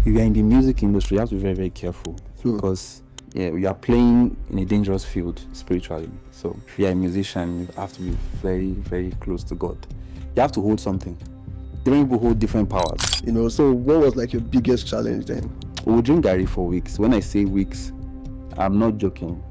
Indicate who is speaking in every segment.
Speaker 1: if you're in the music industry, you have to be very, very careful because you are playing in a dangerous field spiritually. So if you're a musician, you have to be very, very close to God. You have to hold something. Different people hold different powers.
Speaker 2: So what was like your biggest challenge then?
Speaker 1: We would drink Gary for weeks. When I say weeks, I'm not joking.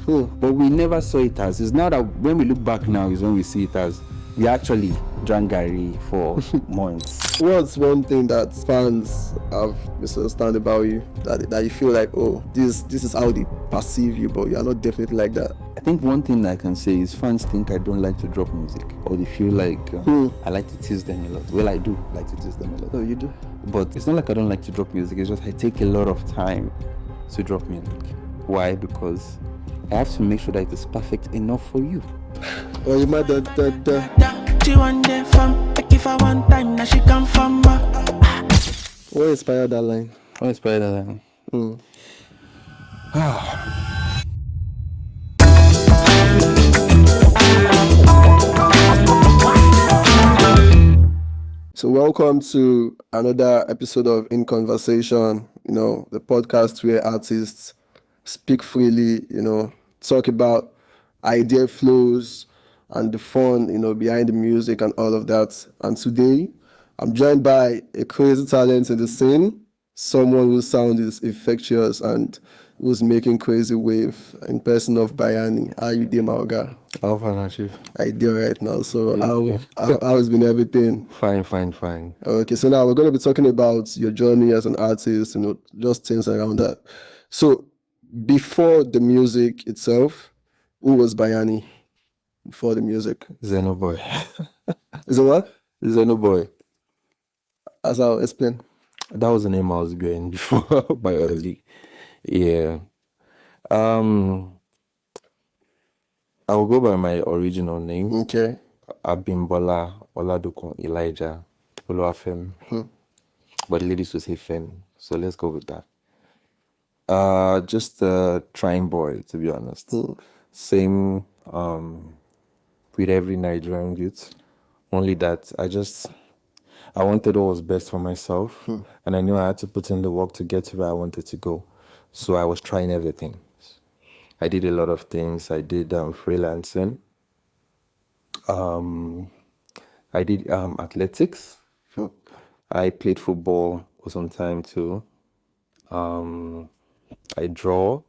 Speaker 1: But we never saw it as. It's now that when we look back now is when we see it as we actually drank Gary for months.
Speaker 2: What's one thing that fans have misunderstood about you that you feel like, oh, this is how they perceive you, but you are not definitely like that?
Speaker 1: I think one thing I can say is fans think I don't like to drop music, or they feel like I like to tease them a lot. Well, I do like to tease them a lot.
Speaker 2: Oh, you do?
Speaker 1: But it's not like I don't like to drop music. It's just I take a lot of time to drop music. Why? Because I have to make sure that it is perfect enough for you.
Speaker 2: Oh, you might
Speaker 3: She want the fun, like if I one time, now she come from
Speaker 2: What inspired that line?
Speaker 1: What inspired that line?
Speaker 2: So welcome to another episode of In Conversation, the podcast where artists speak freely, talk about idea flows and the fun, behind the music and all of that. And today, I'm joined by a crazy talent in the scene, someone whose sound is infectious and who's making crazy wave in person of Bayanni. How you doing, my guy?
Speaker 1: How far now, Chief?
Speaker 2: I do right now. So how's been everything?
Speaker 1: Fine.
Speaker 2: Okay, so now we're going to be talking about your journey as an artist, just things around that. So before the music itself, who was Bayanni before the music?
Speaker 1: Zeno boy.
Speaker 2: Is it what?
Speaker 1: Zeno boy.
Speaker 2: As I'll explain.
Speaker 1: That was the name I was going before biology. Yeah. I'll go by my original name.
Speaker 2: Okay.
Speaker 1: Abimbola Oladokun Elijah Oluwafem. But the ladies will say Fem. So let's go with that. Just a trying boy, to be honest. Same with every Nigerian youth. Only that I wanted what was best for myself. And I knew I had to put in the work to get to where I wanted to go. So I was trying everything. I did a lot of things. I did freelancing. I did athletics. I played football for some time too. I draw.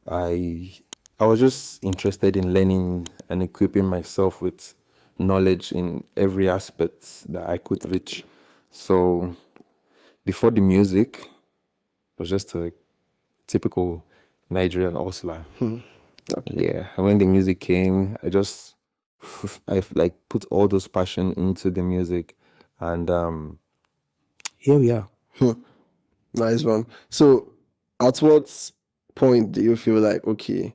Speaker 1: I was just interested in learning and equipping myself with knowledge in every aspect that I could reach. So before the music, it was just a typical Nigerian hustler. Yeah. And when the music came, I put all those passion into the music, and here we are.
Speaker 2: Nice one. So at what point do you feel like, okay,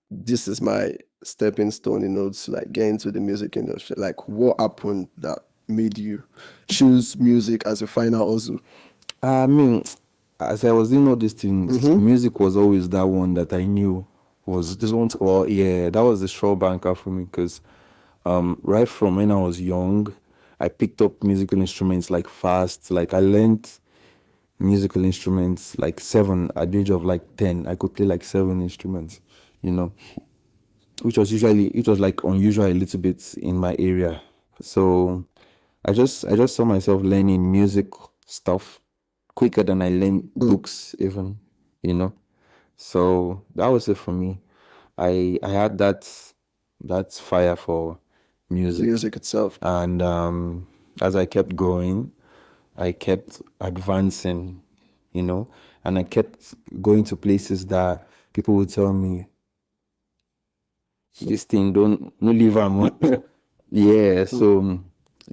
Speaker 2: this is my stepping stone, to like get into the music industry? Like, what happened that made you choose music as a final hustle?
Speaker 1: I mean, as I was doing all these things, music was always that one that I knew was this one. That was the sure banker for me, because right from when I was young, I picked up musical instruments like fast. Like I learned musical instruments like 7 at the age of like 10. I could play like 7 instruments, which was like unusual a little bit in my area. So I just saw myself learning music stuff quicker than I learned books even, So that was it for me. I had that fire for music
Speaker 2: itself.
Speaker 1: And as I kept going, I kept advancing, and I kept going to places that people would tell me, this thing, don't leave them. Yeah, so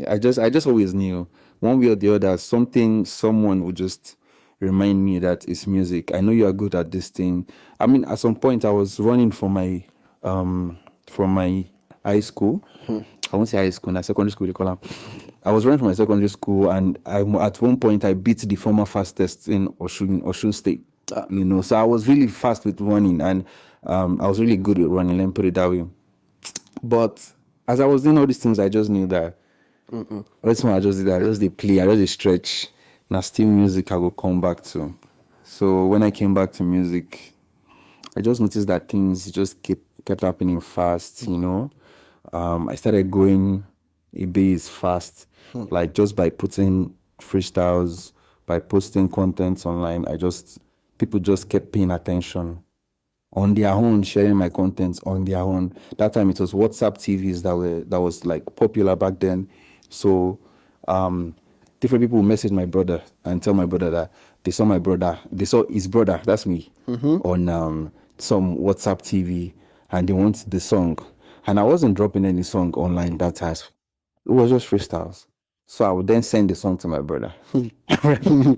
Speaker 1: I just always knew one way or the other, someone would just remind me that it's music. I know you are good at this thing. I mean, at some point I was running from my high school. I won't say high school, secondary school they call them. I was running from my secondary school, and at one point I beat the former fastest in Osun State. So I was really fast with running, and I was really good with running, let me put it that way. But as I was doing all these things, I just knew that this one I just did that. I just did play, I just did stretch, now still music I will come back to. So when I came back to music, I just noticed that things just kept happening fast, you know. I started going a bit fast, like just by putting freestyles, by posting content online. People just kept paying attention on their own, sharing my content on their own. That time it was WhatsApp TVs that was like popular back then. So different people would message my brother and tell my brother that they saw his brother, that's me, on some WhatsApp TV, and they want the song. And I wasn't dropping any song online that time. It was just freestyles. So I would then send the song to my brother. Then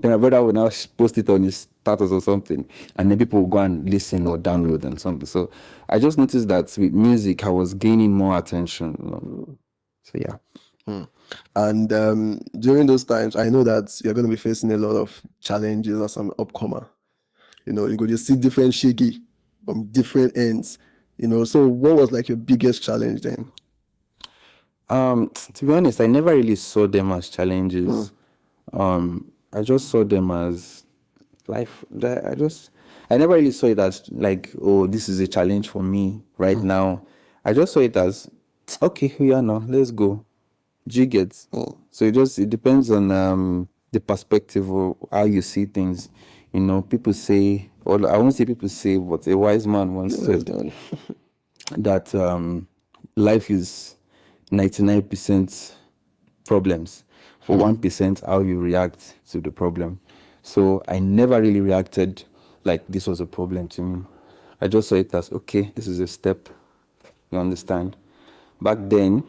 Speaker 1: my brother would now post it on his status or something. And then people would go and listen or download and something. So I just noticed that with music, I was gaining more attention. So yeah.
Speaker 2: And during those times, I know that you're going to be facing a lot of challenges as an upcomer. You know, you go to see different shaky from different ends. You know, so what was like your biggest challenge then?
Speaker 1: To be honest, I never really saw them as challenges. I just saw them as life. I never really saw it as like, oh, this is a challenge for me right now. I just saw it as, okay, here we are now, let's go. Jiggets. So it depends on the perspective of how you see things. You know, people say, or I won't say people say, but a wise man once said that life is 99% problems, for 1% how you react to the problem. So I never really reacted like this was a problem to me. I just saw it as, okay, this is a step. You understand? Back then,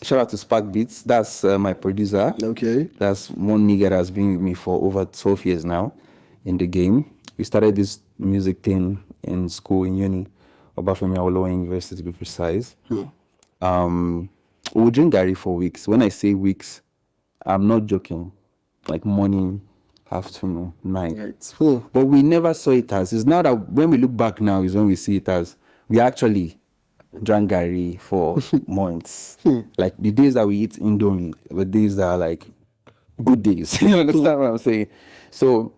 Speaker 1: shout out to Spark Beats. That's my producer.
Speaker 2: Okay.
Speaker 1: That's one nigga that's been with me for over 12 years now in the game. We started this music thing in school, in uni, Obafemi Awolowo University to be precise. We would drink Gary for weeks. When I say weeks, I'm not joking. Like morning, afternoon, night. But we never saw it as. It's now that when we look back now is when we see it as we actually drank Gary for months. Like the days that we eat Indomie, the days that are like good days. You understand what I'm saying? So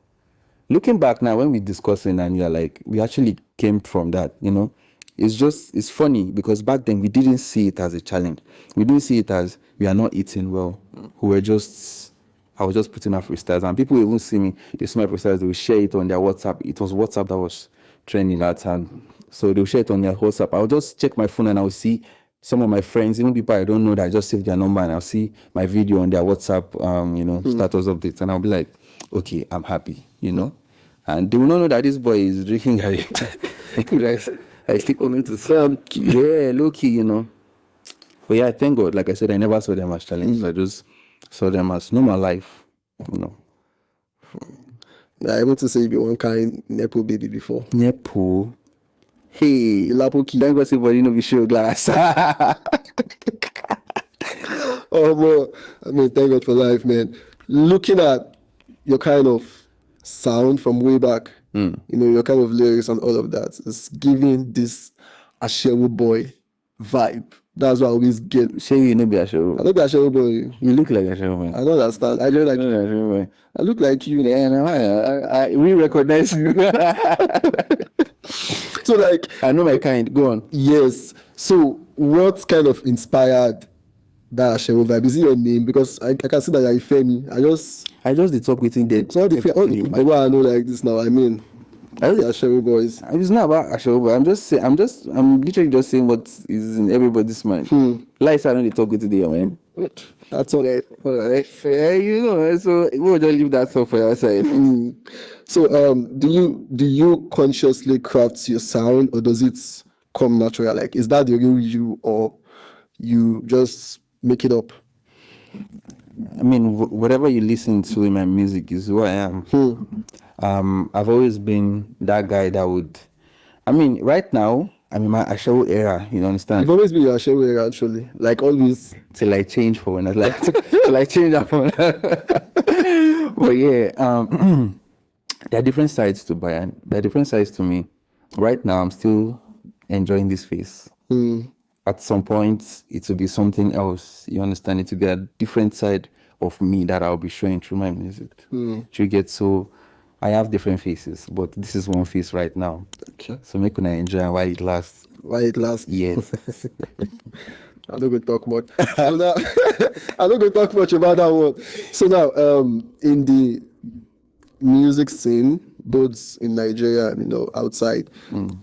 Speaker 1: looking back now, when we're discussing and you're like, we actually came from that, you know. It's funny because back then we didn't see it as a challenge. We didn't see it as we are not eating well. I was just putting out freestyles, and people even see me, they see my freestyles, they will share it on their WhatsApp. It was WhatsApp that was trending that time. So they'll share it on their WhatsApp. I'll just check my phone and I'll see some of my friends, even people I don't know, that I just save their number, and I'll see my video on their WhatsApp, status updates, and I'll be like, okay, I'm happy, you know. And they will not know that this boy is drinking Gary. I still come into some, yeah, low key, you know. But yeah, thank God. Like I said, I never saw them as challenges. I just saw them as normal life, you know.
Speaker 2: I want to say you be one kind Nepo baby before.
Speaker 1: Nepo. Hey,
Speaker 2: Lapoki.
Speaker 1: don't go see body no be show glass.
Speaker 2: Oh, bro. I mean, thank God for life, man. Looking at your kind of sound from way back, you know, your kind of lyrics and all of that, it's giving this Ashewo boy vibe. That's what I always get.
Speaker 1: Say you no be Ashewo.
Speaker 2: I look like Ashewo boy.
Speaker 1: You look like Ashewo man.
Speaker 2: I don't understand. I just like
Speaker 1: Ashewo boy.
Speaker 2: I look like you.
Speaker 1: We recognize you.
Speaker 2: So like,
Speaker 1: I know my kind. Go on.
Speaker 2: yes. So what kind of inspired that Ashewo vibe? Is it your name? Because I can see that you're Ifemi. I just
Speaker 1: the talk within the.
Speaker 2: it's not the what I know like this now. I mean, the Ashewo boys.
Speaker 1: It's not about Ashewo, but I'm literally just saying what is in everybody's mind. Lights are not the talk within the man.
Speaker 2: That's all right.
Speaker 1: You know, so we'll just leave that stuff for your side.
Speaker 2: So do you consciously craft your sound, or does it come natural? Like, is that the real you, or you just make it up?
Speaker 1: I mean, whatever you listen to in my music is who I am. I've always been that guy that would. I mean, right now I'm in my Ashewo era. You understand?
Speaker 2: You've always been your Ashewo era, actually. Like always.
Speaker 1: Till I change for when I like till I change that one. But yeah, there are different sides to Bayan. There are different sides to me. Right now, I'm still enjoying this phase. At some point, it will be something else. You understand? It will be a different side of me that I'll be showing through my music. You get, so I have different faces, but this is one face right now.
Speaker 2: Okay.
Speaker 1: So make una enjoy while it lasts.
Speaker 2: Why it lasts?
Speaker 1: Yes.
Speaker 2: I'm not going to talk much. I'm not going to talk much about that one. So now, in the music scene, both in Nigeria and outside,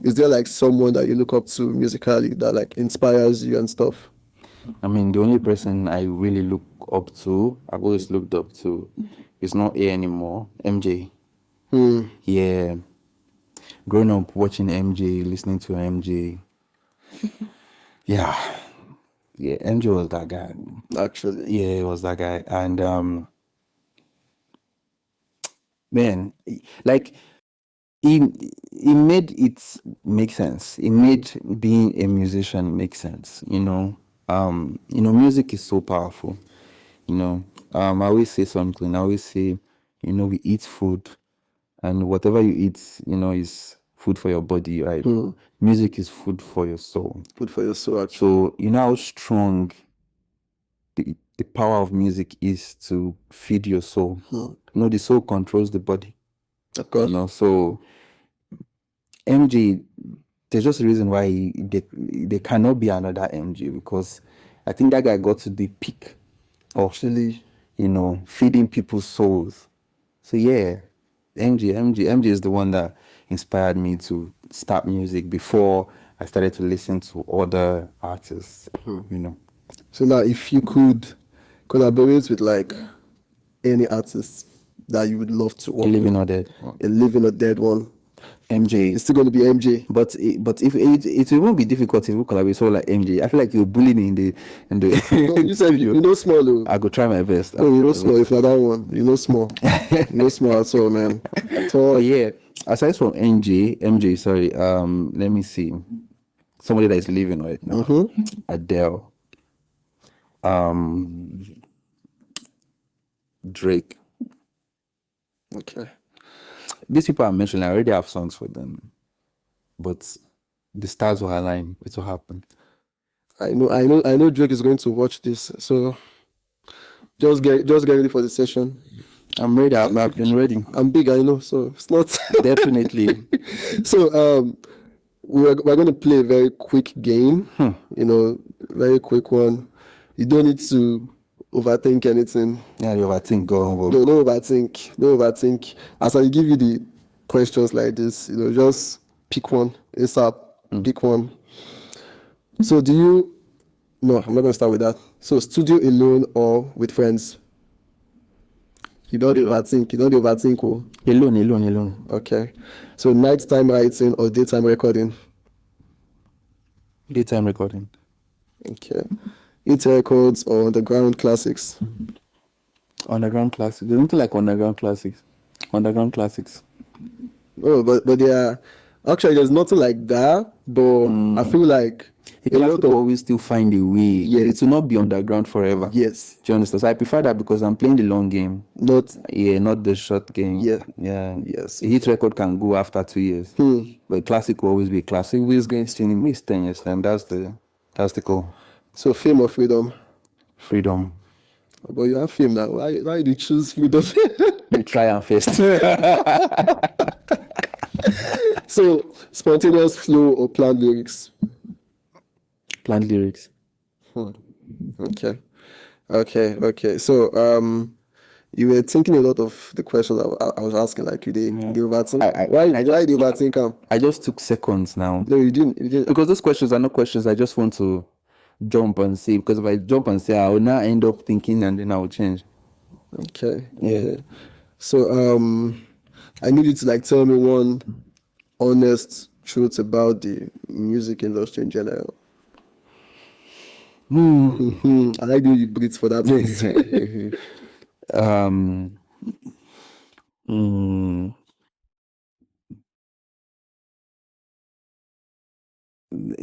Speaker 2: is there like someone that you look up to musically that like inspires you and stuff?
Speaker 1: I mean, the only person I really look up to, I've always looked up to, is not here anymore. MJ. Yeah. Growing up watching MJ, listening to MJ. Yeah. Yeah, MJ was that guy.
Speaker 2: Actually,
Speaker 1: Yeah, it was that guy. And man, like he made it make sense. He made being a musician make sense, music is so powerful. I always say something. I always say, we eat food, and whatever you eat, is food for your body, right? Music is food for your soul.
Speaker 2: good for your soul. Actually,
Speaker 1: So you know how strong the power of music is to feed your soul. The soul controls the body.
Speaker 2: of course.
Speaker 1: So MJ, there's just a reason why there cannot be another MJ, because I think that guy got to the peak of
Speaker 2: Actually,
Speaker 1: feeding people's souls. So yeah, MJ is the one that inspired me to start music before I started to listen to other artists.
Speaker 2: So now, if you could collaborate with like any artist that you would love to work
Speaker 1: Living
Speaker 2: with,
Speaker 1: or dead.
Speaker 2: a living or dead one,
Speaker 1: MJ.
Speaker 2: it's still going to be MJ.
Speaker 1: But if it won't be difficult if we collaborate so like MJ. I feel like you're bullying in the
Speaker 2: You said you know small. Oh.
Speaker 1: I go try my best.
Speaker 2: No, you know small. If not that one, you know small. You know small at all, man. At all.
Speaker 1: Oh yeah. Aside from MJ, sorry. Let me see. Somebody that is living right now. Adele. Drake.
Speaker 2: Okay.
Speaker 1: These people I mentioned, I already have songs for them, but the stars will align. It will happen.
Speaker 2: I know Drake is going to watch this, so just get ready for the session.
Speaker 1: I'm ready. I've been ready.
Speaker 2: I'm big, I know, so it's not
Speaker 1: Definitely.
Speaker 2: So we're going to play a very quick game. Very quick one. You don't need to overthink anything.
Speaker 1: Yeah, you overthink. Go on.
Speaker 2: No overthink. No overthink. As I give you the questions like this, just pick one. ASAP. Pick one. So no, I'm not going to start with that. So studio alone or with friends? You don't overthink. Oh.
Speaker 1: Alone.
Speaker 2: Okay. So nighttime writing or daytime recording?
Speaker 1: Daytime recording.
Speaker 2: Okay. Hit records or underground classics?
Speaker 1: Underground classics. There's nothing like underground classics. Underground classics.
Speaker 2: Oh, but actually there's nothing like that. But I feel like
Speaker 1: A lot of always still find a way.
Speaker 2: Yeah.
Speaker 1: It will not be underground forever.
Speaker 2: yes,
Speaker 1: Do you understand? So I prefer that because I'm playing the long game.
Speaker 2: not
Speaker 1: Not the short game.
Speaker 2: Yeah.
Speaker 1: Yes. A hit record can go after 2 years. But classic will always be classic. Always going to miss 10 years time. That's the goal.
Speaker 2: so fame or freedom.
Speaker 1: Freedom.
Speaker 2: But you have fame now. Why do you choose freedom?
Speaker 1: You try and first.
Speaker 2: So spontaneous flow or planned lyrics?
Speaker 1: Planned lyrics.
Speaker 2: Okay. So you were thinking a lot of the questions I was asking, like you did. You overthink. Why do you overthink them?
Speaker 1: I just took seconds now.
Speaker 2: No, you didn't.
Speaker 1: Because those questions are not questions I just want to jump and say. Because if I jump and say, I will now end up thinking and then I will change.
Speaker 2: Okay.
Speaker 1: Yeah.
Speaker 2: So I need you to like tell me one honest truth about the music industry in general. I like the way you breathe for that.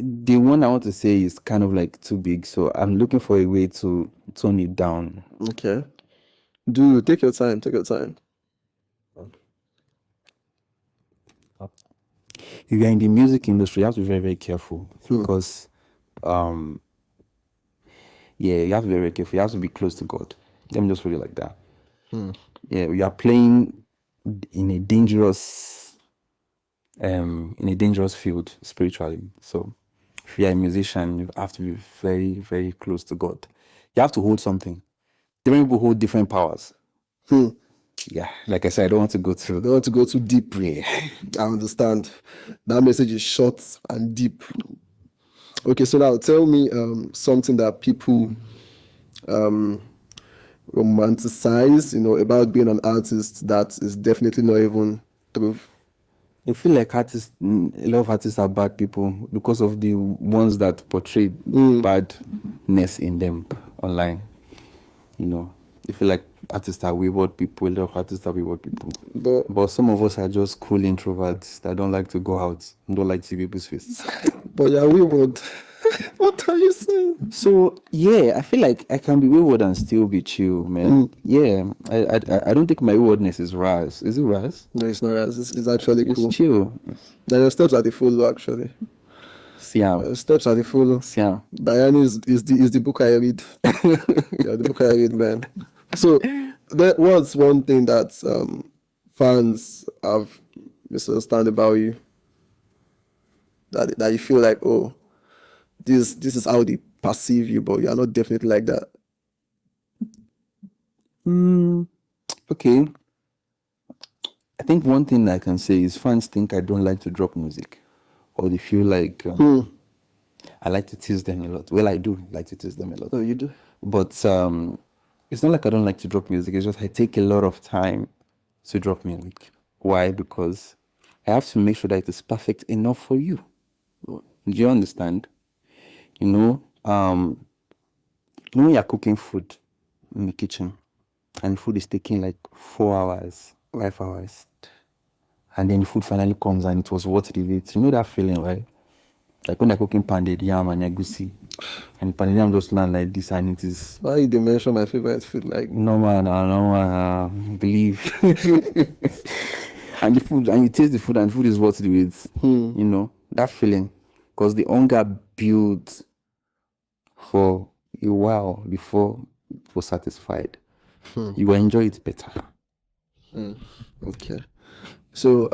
Speaker 1: The one I want to say is kind of like too big, so I'm looking for a way to tone it down.
Speaker 2: Okay. Do take your time. Take your time.
Speaker 1: If you're in the music industry, you have to be very, very careful because, you have to be very careful. You have to be close to God. Let me just put it like that. Yeah, we are playing in a dangerous field spiritually. So if you're a musician, you have to be very, very close to God. You have to hold something. Different people hold different powers. Yeah, like I said, I don't want to go
Speaker 2: I don't want to go too deep.
Speaker 1: Yeah.
Speaker 2: I understand. That message is short and deep. Okay, so now tell me something that people romanticize, about being an artist that is definitely not even true.
Speaker 1: I feel like a lot of artists are bad people because of the ones that portray badness in them online. I feel like artists are wayward people. A lot of artists are wayward people. But some of us are just cool introverts that don't like to go out, don't like to see people's faces.
Speaker 2: But you're wayward. What are you saying?
Speaker 1: So yeah, I feel like I can be wayward and still be chill, man. Yeah, I don't think my waywardness is ras. Is it ras?
Speaker 2: No, it's not. It's actually cool.
Speaker 1: It's chill.
Speaker 2: The steps are the follow, actually.
Speaker 1: Siam.
Speaker 2: The steps are the follow.
Speaker 1: Siam.
Speaker 2: Bayanni is the book I read. Yeah, the book I read, man. So that was one thing that fans have misunderstood about you. That you feel like, oh, this is how they perceive you, but you are not definitely like that.
Speaker 1: Okay. I think one thing I can say is fans think I don't like to drop music, or they feel like I like to tease them a lot. Well, I do like to tease them a lot.
Speaker 2: Oh, you do?
Speaker 1: But it's not like I don't like to drop music. It's just I take a lot of time to drop music. Why? Because I have to make sure that it is perfect enough for you. Do you understand? When you're cooking food in the kitchen and food is taking like 4 hours, 5 hours, and then the food finally comes and it was what it is. You know that feeling, right? Like when they're cooking pounded yam and egusi, and pounded yam just land like this, and it is.
Speaker 2: Why did you mention my favorite food? Like
Speaker 1: No man, believe. And the food, and you taste the food, and food is what it is. That feeling, because the hunger builds for a while before it was satisfied. You will enjoy it better.
Speaker 2: Okay. So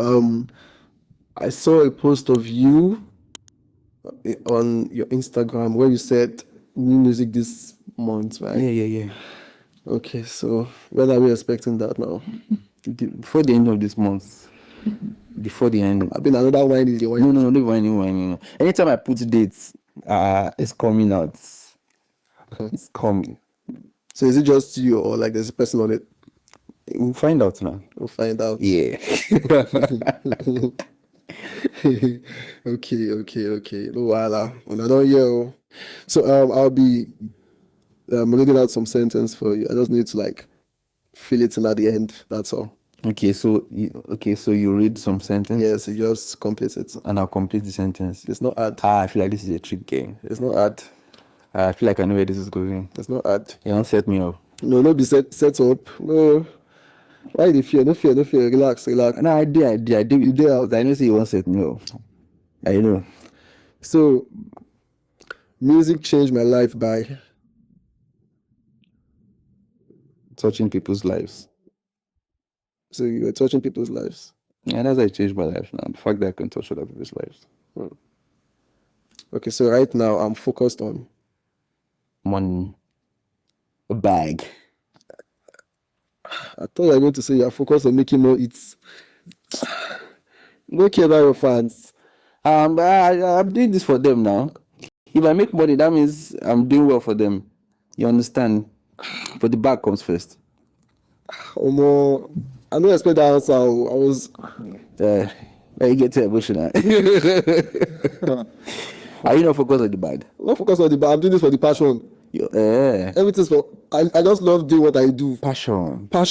Speaker 2: I saw a post of you on your Instagram where you said new music this month, right?
Speaker 1: Yeah.
Speaker 2: Okay, so when are we expecting that now?
Speaker 1: Before the end of this month. Before the end.
Speaker 2: I've been another wine is the wine.
Speaker 1: No, whining. Anytime I put dates, it's coming out. It's coming.
Speaker 2: So is it just you or like there's a person on it?
Speaker 1: We'll find out now.
Speaker 2: We'll find out.
Speaker 1: Yeah.
Speaker 2: Okay. No wala. I don't hear. So I'll be reading out some sentence for you. I just need to like fill it in at the end. That's all.
Speaker 1: Okay, so you read some sentence.
Speaker 2: Yes, you just complete it.
Speaker 1: And I'll complete the sentence.
Speaker 2: It's not ad.
Speaker 1: I feel like this is a trick game.
Speaker 2: It's not ad.
Speaker 1: I feel like I know where this is going.
Speaker 2: It's not ad.
Speaker 1: You don't set me up.
Speaker 2: No, be set up. No. Why the fear? No fear. Relax.
Speaker 1: No, I did. You did. I know say you won't set me up. I know.
Speaker 2: So, music changed my life by
Speaker 1: touching people's lives.
Speaker 2: So you were touching people's lives?
Speaker 1: Yeah, that's how it changed my life now. The fact that I can touch other people's lives.
Speaker 2: Okay, so right now I'm focused on
Speaker 1: money. A bag.
Speaker 2: I thought you were going to say you're focused on making more hits. No care about your fans.
Speaker 1: I'm doing this for them now. If I make money, that means I'm doing well for them. You understand? But the bag comes first.
Speaker 2: I don't expect that answer. I was.
Speaker 1: You get too emotional. Are you not focused on the bag?
Speaker 2: I'm not focused on the bag. I'm doing this for the passion. Everything's for. I just love doing what I do.
Speaker 1: Passion. I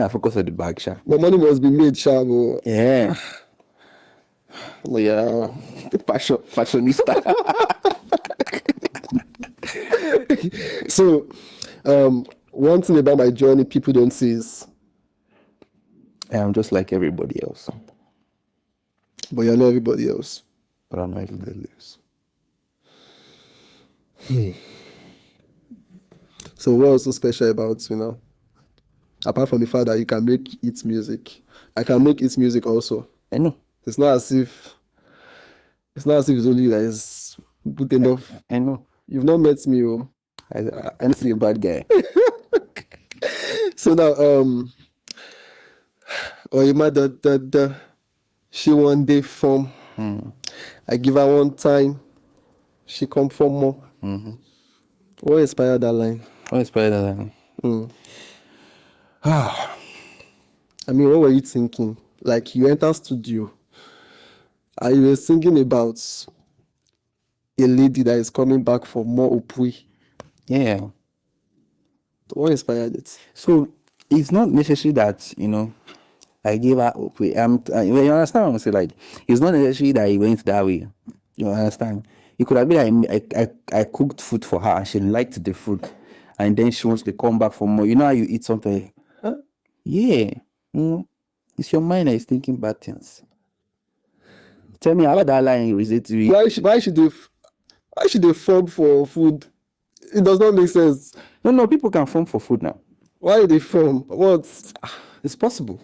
Speaker 1: focus on the bag, Sha.
Speaker 2: But money must be made, Sha.
Speaker 1: Yeah.
Speaker 2: Yeah.
Speaker 1: Fashionista.
Speaker 2: So, one thing about my journey people don't see is
Speaker 1: I'm just like everybody else.
Speaker 2: But you're not everybody else.
Speaker 1: But I'm not everybody else.
Speaker 2: So what was so special about, apart from the fact that you can make it music, I can make it music also.
Speaker 1: I know.
Speaker 2: It's not as if it's only you that is good enough.
Speaker 1: I know.
Speaker 2: You've not met me, oh.
Speaker 1: I'm still a bad guy.
Speaker 2: So now, you might the she one day form. I give her one time, she come for more. What inspired that line?
Speaker 1: What inspired that?
Speaker 2: I mean, what were you thinking? Like you enter studio, and you were thinking about a lady that is coming back for more opui.
Speaker 1: Yeah.
Speaker 2: What inspired it?
Speaker 1: So it's not necessary that I gave her okay. You understand what I'm saying? Like it's not necessary that it went that way. You understand? It could have been I cooked food for her and she liked the food, and then she wants to come back for more. You know how you eat something?
Speaker 2: Huh?
Speaker 1: Yeah. It's your mind that is thinking bad things. Tell me how that line is it to you?
Speaker 2: Why should they form for food? It does not make sense.
Speaker 1: No, people can form for food now.
Speaker 2: Why they form? What?
Speaker 1: It's possible.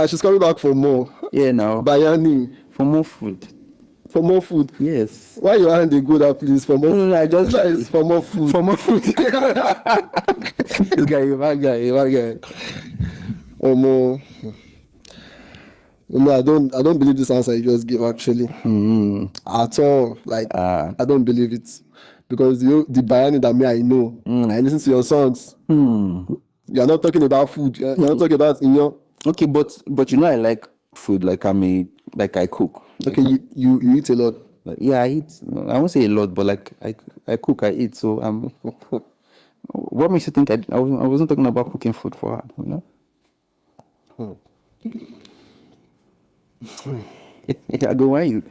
Speaker 2: She's coming back for more.
Speaker 1: Yeah, now.
Speaker 2: Bayanni.
Speaker 1: For more food.
Speaker 2: For more food.
Speaker 1: Yes.
Speaker 2: Why you aren't they go that place for more?
Speaker 1: No, I just
Speaker 2: It's for more food.
Speaker 1: for more food. This guy, you bad guy.
Speaker 2: Or more. No, I don't believe this answer you just gave actually. At all. Like I don't believe it. Because the Bayanni that I know, I listen to your songs. You're not talking about food. You're not talking about
Speaker 1: Okay, but I like food. Like I cook.
Speaker 2: Okay, you eat a lot.
Speaker 1: Like, yeah, I eat. I won't say a lot, but like I cook, I eat. So what makes you think I wasn't talking about cooking food for her? I don't want you.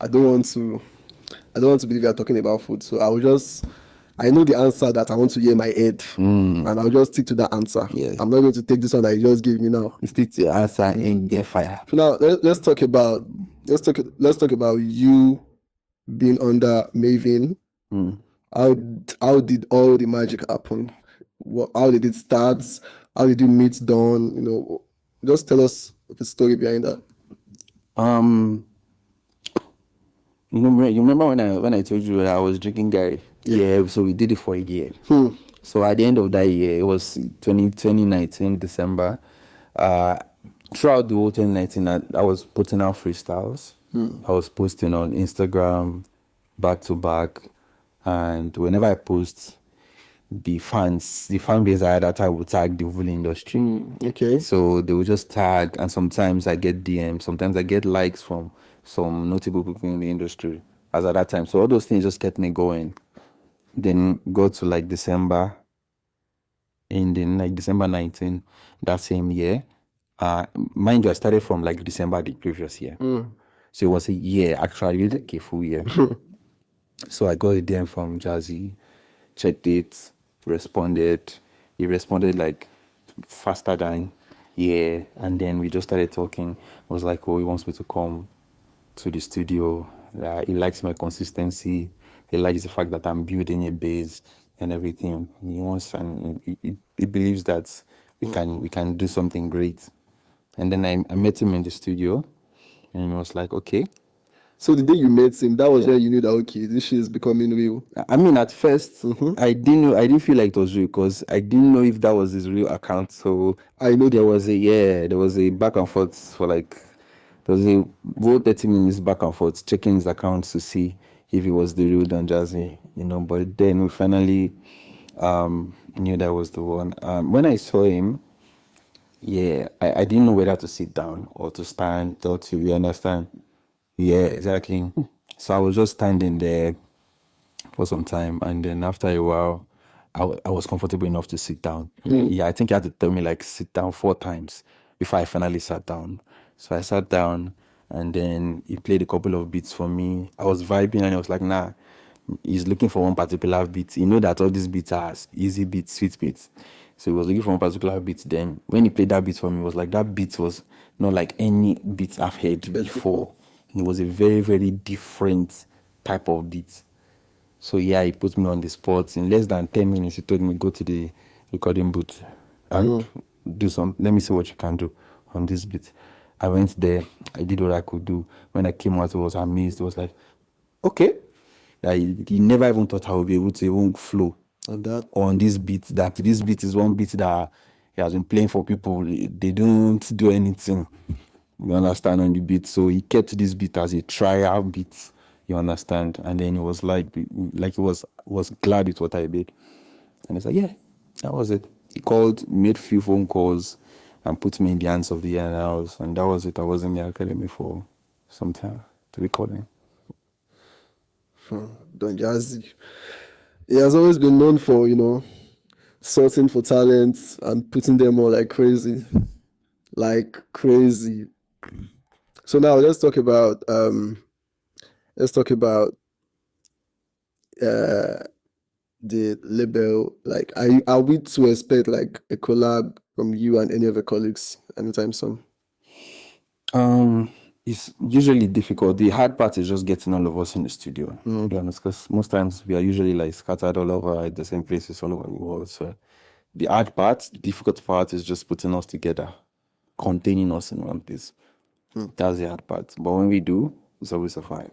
Speaker 2: I don't want to believe you are talking about food. So I know the answer that I want to hear in my head, and I'll just stick to that answer.
Speaker 1: Yeah.
Speaker 2: I'm not going to take this one that you just gave me now.
Speaker 1: Stick to your answer and get fire.
Speaker 2: So now let's talk about you being under Mavin. How did all the magic happen? How did it start? How did you meet Don? Just tell us the story behind that.
Speaker 1: You remember when I told you I was drinking Gary? Yeah. So we did it for a year. So at the end of that year, it was 2019 December. Throughout the whole 2019, I was putting out freestyles. I was posting on Instagram back to back, and whenever I post, the fan base I had at that time would tag the whole industry.
Speaker 2: Okay.
Speaker 1: So they would just tag, and sometimes I get DMs, sometimes I get likes from some notable people in the industry as at that time. So all those things just kept me going. Then go to like December, and then like December 19, that same year. Mind you, I started from like December the previous year. So it was a year, actually like a full year. So I got a DM from Jazzy, checked it, responded. He responded like faster than and then we just started talking. I was like, he wants me to come to the studio. He likes my consistency. He likes the fact that I'm building a base and everything. He wants, and he believes that we can do something great. And then I met him in the studio, and he was like, okay.
Speaker 2: So the day you met him, that was when you knew that okay, this shit is becoming real.
Speaker 1: I mean, at first, I didn't feel like it was real because I didn't know if that was his real account. So I know there was a back and forth for like, there was a whole 30 minutes back and forth checking his account to see if it was the real Don Jazzy, But then we finally knew that was the one. When I saw him, I didn't know whether to sit down or to stand or to, you understand? Yeah, exactly. So I was just standing there for some time, and then after a while, I was comfortable enough to sit down. Yeah, I think he had to tell me like sit down 4 times before I finally sat down. So I sat down, and then he played a couple of beats for me. I was vibing, and I was like, nah, he's looking for one particular beat. You know that all these beats are easy beats, sweet beats. So he was looking for one particular beat. Then when he played that beat for me, it was like that beat was not like any beat I've heard before. It was a very, very different type of beat. So yeah, he put me on the spot. In less than 10 minutes, he told me, go to the recording booth and do some, let me see what you can do on this beat. I went there, I did what I could do. When I came out, I was amazed. It was like, okay. He never even thought I would be able to even flow
Speaker 2: And that.
Speaker 1: on this beat. That this beat is one beat that he has been playing for people. They don't do anything, you understand, on the beat. So he kept this beat as a trial beat, you understand. And then he was like he was glad with what I did. And he's like, yeah, that was it. He called, made few phone calls, and put me in the hands of the house. And that was it. I was in the academy for some time to recording.
Speaker 2: Don Jazzy. He has always been known for, searching for talents and putting them on like crazy. Like crazy. So now let's talk about the label. Like, are we to expect like a collab from you and any of your colleagues anytime soon?
Speaker 1: It's usually difficult. The hard part is just getting all of us in the studio. To be honest, because most times we are usually like scattered all over at the same places all over the world. So the hard part, the difficult part is just putting us together, containing us in one place. That's the hard part. But when we do, it's always a fine.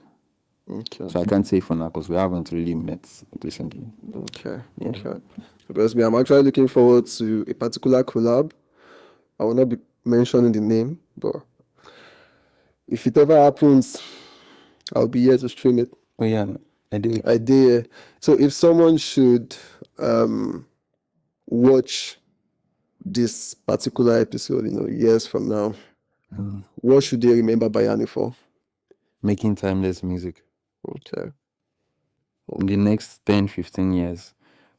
Speaker 2: Okay.
Speaker 1: So I can't say for now because we haven't really met recently.
Speaker 2: Okay. Okay. Because me, I'm actually looking forward to a particular collab. I will not be mentioning the name, but if it ever happens, I'll be here to stream it.
Speaker 1: Oh yeah, I do.
Speaker 2: I did. So if someone should watch this particular episode, years from now, what should they remember Bayanni for?
Speaker 1: Making timeless music.
Speaker 2: Okay.
Speaker 1: In the next 10, 15 years,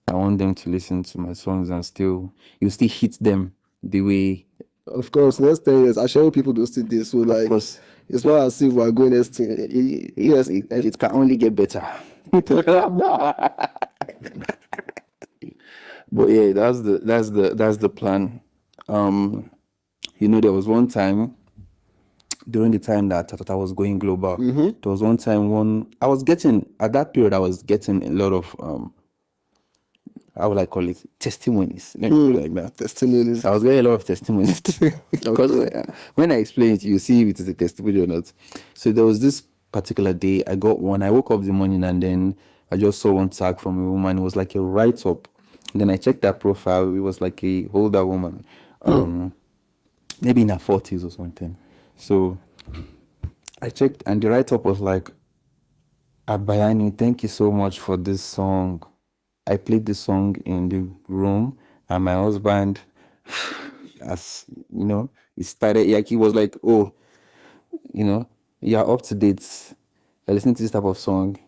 Speaker 1: I want them to listen to my songs and you still hit them the way.
Speaker 2: Of course, next 10 years, I share people do still this. So like, it's not as if we're going next 10 years.
Speaker 1: It can only get better. But yeah, that's the plan. There was one time during the time that I thought I was going global. There was one time I was getting a lot of how would I call it, testimonies, like that.
Speaker 2: Testimonies.
Speaker 1: I was getting a lot of testimonies because when I explain it, you see if it is a testimony or not. So there was this particular day I got one. I woke up in the morning and then I just saw one tag from a woman. It was like a write-up. And then I checked that profile. It was like a older woman, maybe in her 40s or something. So I checked and the write-up was like, Bayanni, thank you so much for this song. I played the song in the room and my husband, as he started, like he was like, oh, you're up to date. You're listening to this type of song.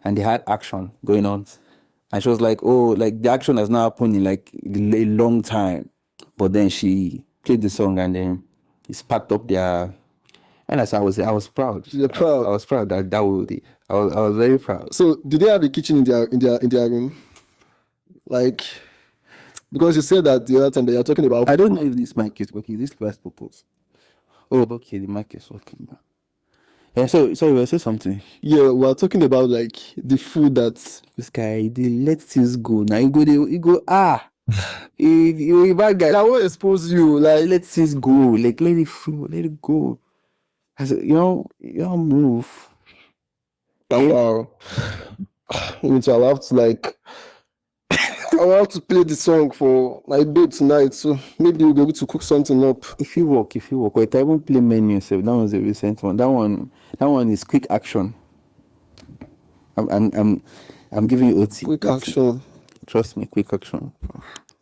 Speaker 1: And they had action going on. And she was like, oh, like the action has now happened in like a long time. But then she played the song and then he sparked up their. And I was proud.
Speaker 2: You're proud.
Speaker 1: I was proud that would be. I was very proud.
Speaker 2: So did they have a kitchen in their room? Like, because you said that the other time that you're talking about.
Speaker 1: I don't know if this mic is working. This last purpose. Oh, okay, the mic is working now. Yeah, so you were saying something.
Speaker 2: Yeah, we're talking about like the food that
Speaker 1: this guy they let things go. Now you go you bad guy.
Speaker 2: I won't expose you. Like,
Speaker 1: let things go. Like let it flow, let it go. I said, you don't move.
Speaker 2: Wow. Which I'll have to like I'll have to play the song for my babe tonight, so maybe we'll be able to cook something up.
Speaker 1: If you work, wait, I won't play menu. So that was a recent one. That one is quick action. I'm giving you OT.
Speaker 2: Quick action.
Speaker 1: Trust me, quick action.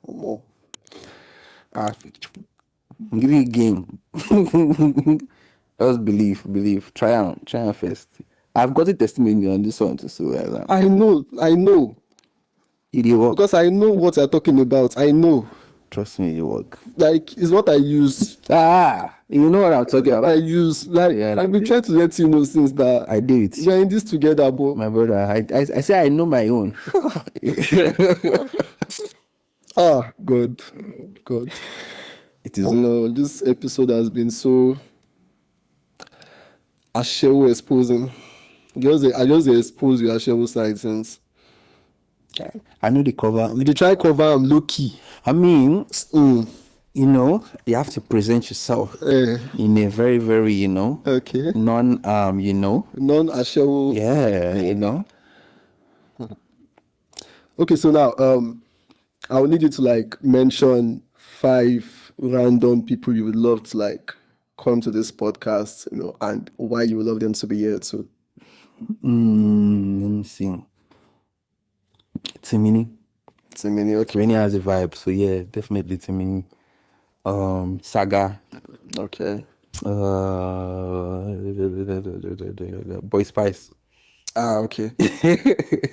Speaker 2: Oh.
Speaker 1: I'm giving you a game. Just believe. Try on first. I've got a testimony on this one too, so
Speaker 2: I know.
Speaker 1: It work.
Speaker 2: Because I know what you're talking about. I know.
Speaker 1: Trust me, it work.
Speaker 2: Like, it's what I use.
Speaker 1: You know what I'm talking about.
Speaker 2: I use. Like, yeah, I've been trying to let you know since that
Speaker 1: I did it.
Speaker 2: We're in this together, bro.
Speaker 1: My brother, I say I know my own.
Speaker 2: God. It is. This episode has been so Ashewo exposing. I just expose your Ashewo side since.
Speaker 1: I know the cover.
Speaker 2: They try cover am low key.
Speaker 1: I mean, you know, you have to present yourself in a very, very, you know,
Speaker 2: Okay.
Speaker 1: you know,
Speaker 2: Non-ashewo.
Speaker 1: yeah, you know.
Speaker 2: Okay, so now I will need you to like mention 5 random people you would love to like come to this podcast, you know, and why you would love them to be here too.
Speaker 1: Let me see. Timini.
Speaker 2: Timini, okay.
Speaker 1: Timini has a vibe, so yeah, definitely Timini. Saga.
Speaker 2: Okay.
Speaker 1: Boy Spice.
Speaker 2: Ah, okay.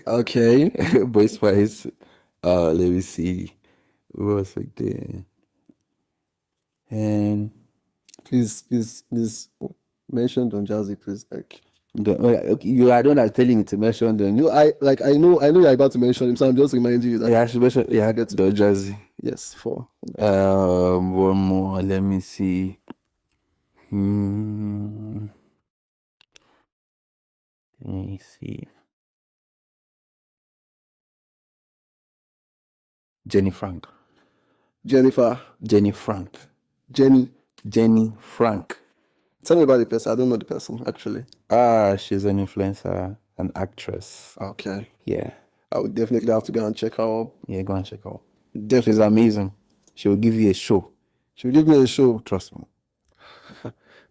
Speaker 2: Okay.
Speaker 1: Boy Spice. Let me see. Who was like there? And
Speaker 2: Please mention Don Jazzy, please. Like,
Speaker 1: okay, you are the one that's telling me to mention them.
Speaker 2: no, I know you're about to mention him, so I'm just reminding you that.
Speaker 1: Yeah, I should mention. Yeah, I get to Don Jazzy.
Speaker 2: Yes, 4.
Speaker 1: One more. Let me see. Let me see. Jenny Frank.
Speaker 2: Jennifer.
Speaker 1: Jenny Frank.
Speaker 2: Jenny
Speaker 1: Frank.
Speaker 2: Tell me about the person. I don't know the person actually.
Speaker 1: She's an influencer, an actress.
Speaker 2: Okay.
Speaker 1: Yeah.
Speaker 2: I would definitely have to go and check her out.
Speaker 1: Yeah, go and check her out.
Speaker 2: Definitely.
Speaker 1: She's amazing. She will give you a show.
Speaker 2: She'll give me a show.
Speaker 1: Trust me.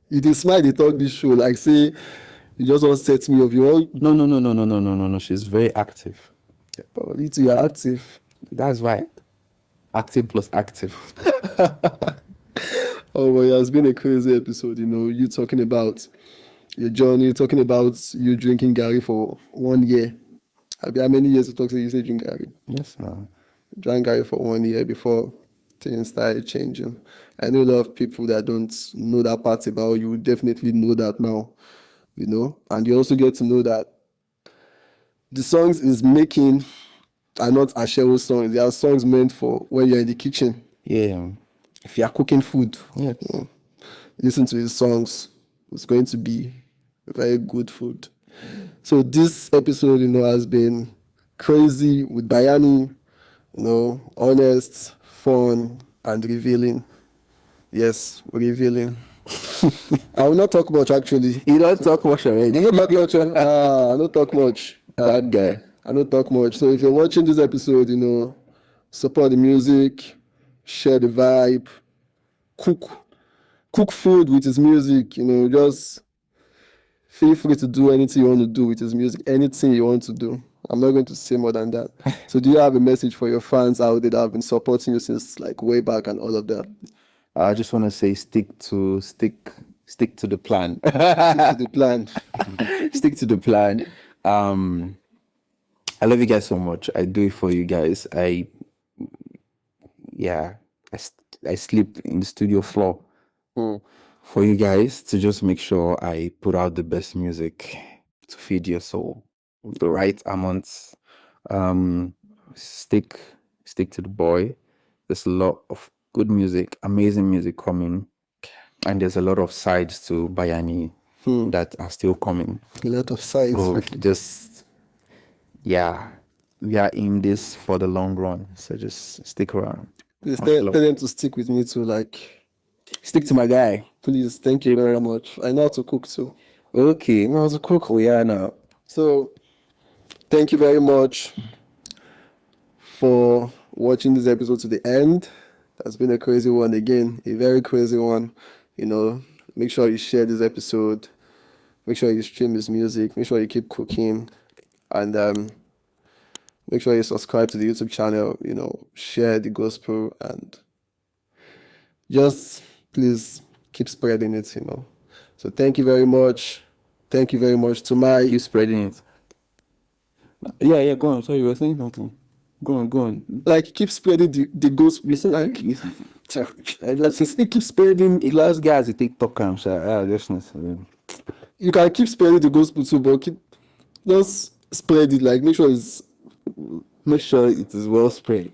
Speaker 2: You did smile, they talk this show. Like, say, you just want to set me up. You want.
Speaker 1: No. She's very active.
Speaker 2: Yeah, probably too, you're active.
Speaker 1: That's why. Active plus active.
Speaker 2: Oh, well, yeah, it's been a crazy episode. You know, you talking about your journey, talking about you drinking Gary for 1 year. How many years you talk to you say drink Gary?
Speaker 1: Yes, no.
Speaker 2: Drank Gary for 1 year before things started changing. I know a lot of people that don't know that part about you definitely know that now, you know, and you also get to know that the songs is making are not Ashewo songs. They are songs meant for when you're in the kitchen.
Speaker 1: Yeah.
Speaker 2: If you are cooking food,
Speaker 1: Yeah.
Speaker 2: listen to his songs. It's going to be very good food. So this episode, you know, has been crazy with Bayanni, you know, honest, fun, and revealing. Yes, revealing. I will not talk much actually.
Speaker 1: You don't talk much already.
Speaker 2: I don't talk much.
Speaker 1: That guy.
Speaker 2: I don't talk much. So if you're watching this episode, you know, support the music, share the vibe, cook food with his music, you know, just feel free to do anything you want to do with his music, anything you want to do. I'm not going to say more than that. So do you have a message for your fans out there that have been supporting you since like way back and all of that?
Speaker 1: I just want to say stick to the plan.
Speaker 2: Stick to the plan.
Speaker 1: Stick to the plan. I love you guys so much. I do it for you guys. I sleep in the studio floor for you guys to just make sure I put out the best music to feed your soul. The right amounts. Stick to the boy. There's a lot of good music, amazing music coming, and there's a lot of sides to Bayanni that are still coming.
Speaker 2: A lot of sides.
Speaker 1: So we are in this for the long run. So just stick around.
Speaker 2: Please tell them to stick with me too. Like,
Speaker 1: Stick to my guy.
Speaker 2: please, thank you very much. I know how to cook too.
Speaker 1: Okay, no, it's a cook. We are now.
Speaker 2: So, thank you very much for watching this episode to the end. That's been a crazy one again, a very crazy one. You know, make sure you share this episode. Make sure you stream this music. Make sure you keep cooking, and make sure you subscribe to the YouTube channel. You know, share the gospel, and just please keep spreading it. You know. So thank you very much. Thank you very much to my.
Speaker 1: You spreading it. Yeah, go on. Sorry, you were saying something. Go on.
Speaker 2: Like, keep spreading the gospel.
Speaker 1: Let's just keep spreading. The last guys to TikTok and
Speaker 2: You can keep spreading the gospel too, but just spread it. Like, make sure it is well spread.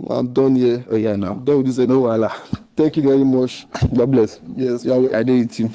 Speaker 2: I'm done here.
Speaker 1: Oh yeah, now.
Speaker 2: I'm done with this.
Speaker 1: No, voila.
Speaker 2: Thank you very much.
Speaker 1: God bless.
Speaker 2: Yes, yeah,
Speaker 1: I did it too.